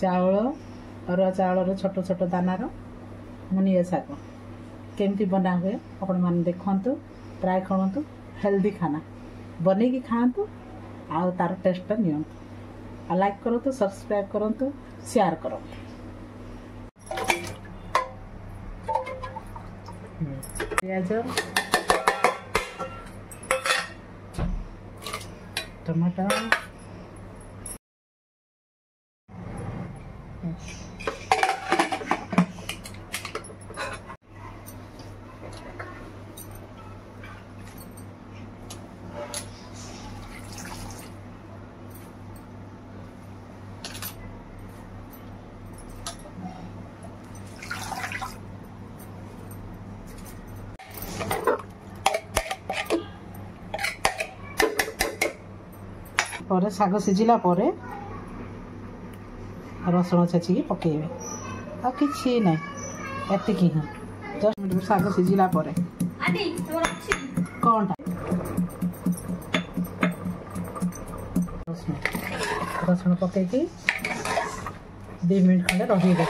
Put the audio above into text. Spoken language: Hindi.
चाउल अरुआ चाउल छोट छोट दानार मुनिया शाग केमती बना हुए आपण मैंने देखु ट्राए करूँ हेल्दी खाना बनईकी खातु आउ तार टेस्ट नि लाइक करूँ सब्सक्राइब करूँ शेयर करूँ। प्याज टमाटर पर शाग सिझिला पर रसुण छेचिकी पकेबे आ किछि नै एतिकी ही जस्ट मिनट शाग सिझिला पर कोनटा रसुण पकेकी 2 मिनट खंडे रही दे।